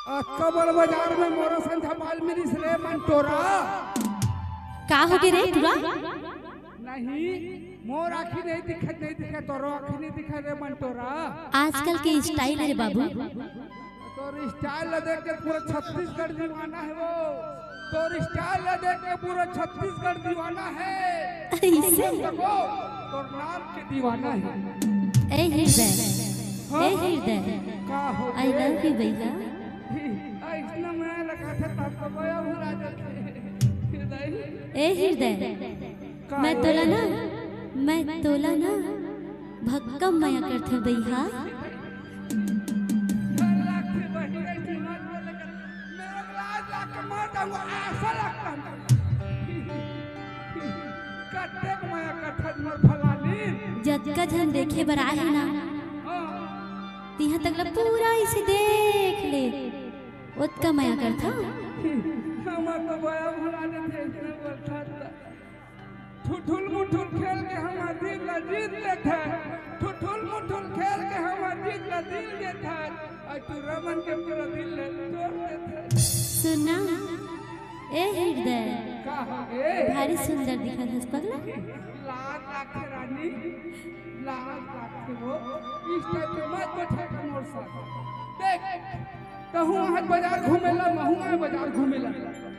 कबड़ बाजार में मोरा संझा बाल मिली रे मंटोरा का हो गए रे तुरा? नहीं मोर आँखी नहीं दिखा तोरो आँखी नहीं दिखा रे मंटोरा। आजकल के स्टाइल है बाबू। तोर स्टाइल देख के पूरा छत्तीसगढ़ दीवाना है वो। तोर स्टाइल देख के पूरा छत्तीसगढ़ दीवाना है। ऐसे तोर नाम के दीवाना है। ए हृदय, ए हृदय, का हो आई लव यू भैया। ऐसा मैं लगा था तब तो गया भुला जाते। ए हृदय, मैं तोला ना भक्कम माया करते भैया। जतका जन देखे बर आए ना तिहा तक पूरा इसे देख ले उतका माया करता। ठुठुल मुठुल खेल के हम दिल ला जीत लेते। ठुठुल मुठुल खेल के हम दिल ला दिल लेते। और तू रमन के पूरा दिल ले तोड़ देते। सुना ए हृदय, भारी सुंदर दिखत हस पगला। लाख लाख रानी लाख लाख वो इस टाइप के मत बैठे का मोर साथ देख कहूँ आज बाजार घूमेला महूँ बाजार घूमेला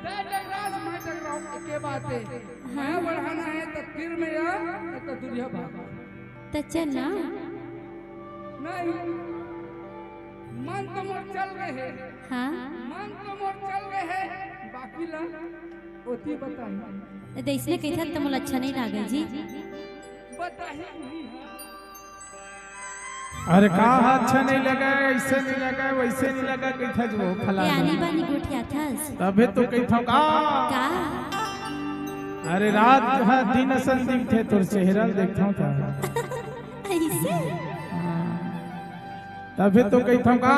राज मैं टकराऊं के बातें मैं बढ़ाना है तो तीर में या तो दुनिया भाग तो चल ना। नहीं मन तो मोर चल गए है। हाँ मन तो मोर चल गए है बाकी ला ओती बताई इसने कहता तो मुझे अच्छा नहीं लगा जी। बताही अरे का अच्छा नहीं लगा, ऐसे नहीं लगा, वैसे नहीं लगा, कहता जो फला यानी बानी गोठिया था तबे तो कहता का। अरे रात का दिन संदीप थे तोर चेहरा देखता था ऐसे तबे तो कहता का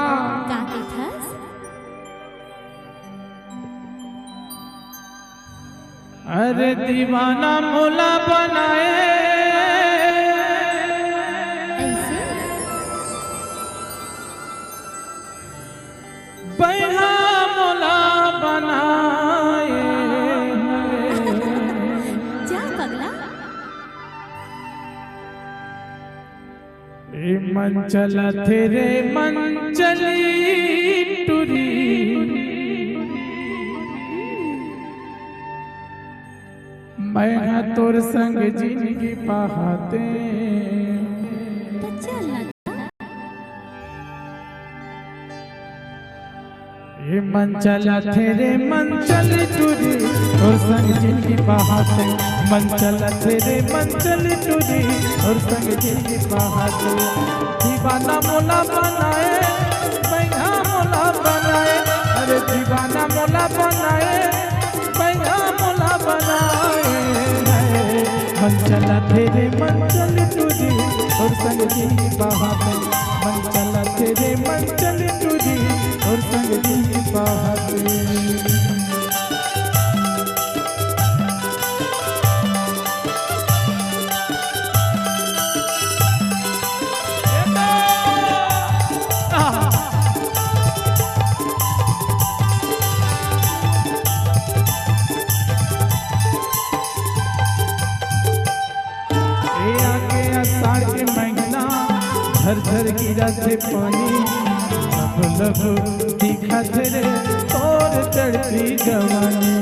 कहता अरे दीवाना मोला बनाए बैहा मोला बनाए जा पगला। ए मन चला तेरे मन चली टुरी मैं तोर संग जिंदगी पाते तो चल ना। ये मन चला तेरे मन चली टूरी और संग जिंदगी बहाते। मन चला तेरे मन चली टूरी और संग जिंदगी बहाते। दीवाना मोला बनाए बैहा मोला बनाए। अरे दीवाना मोला बनाए बैहा मोला बनाए। मन चला तेरे मन चली टूरी और संग जिंदगी बहाते। मन चला तेरे मन चली टूरी और संग जिंदगी बहाते। आषाढ़ के महीना झरझर गिरा थे पानी। लब लब दिखा रे और चढ़ती जवानी।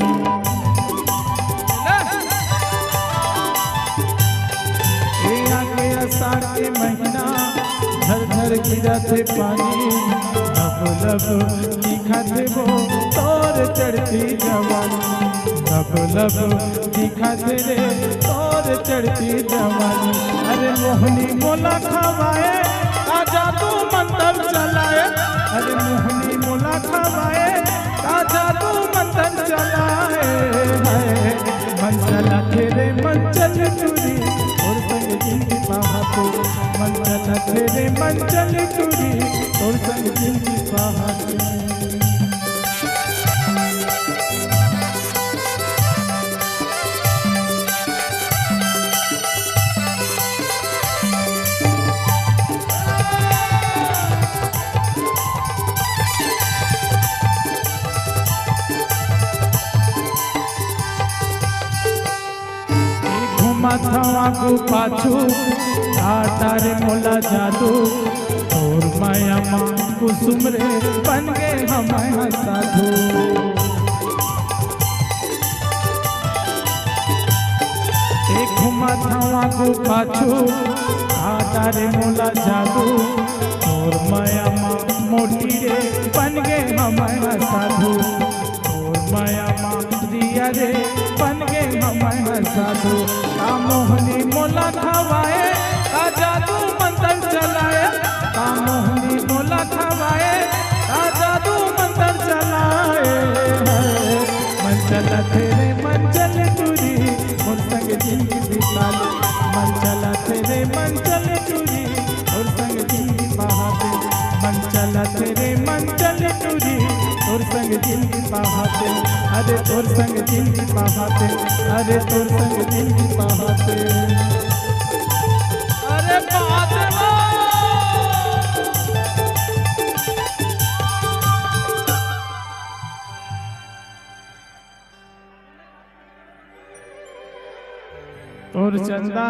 आगे आषाढ़ के महीना झरझर गिरा थे पानी। लब लब दिखा थे वो और चढ़ती जवानी। लब लब दिखा रे और चढ़ती जवानी। अरे मोहनी मोला खवाए आजा तू मंत्र चलाए। अरे मोहनी मोला खवाए आजा तू मंत्र चलाए। मन चला तेरे मन चल टूरी और संग जिंदगी बहाते। मन चला तेरे मन चल टूरी और संग जिंदगी बहाते। घुमाथवा को पाछू टाटा रे मोला जादू और माया माँ कुसुम रे बन गए हमारा साधु एक घुमाथवा को पाछू टाटा रे मोला जादू और माया माँ मोटी रे बन गए हमारा साधु और माया माँ दिया रे बन गए हमारा साधु का मोहनी मोला खवाए का जादू मंत्र चलाए का मोहनी मोला खवाए का जादू मंत्र चलाए मन चला तेरे मन चले टूरी और संग जिंदगी बिताले मन चला तेरे मन चले टूरी और संग जिंदगी बहाते मन चला तेरे मन चले टूरी और संग जिंदगी बहाते अरे तोर संग जिंदगी बहाते अरे तोर संग जिंदगी बहाते अरे बहाते तोर चंदा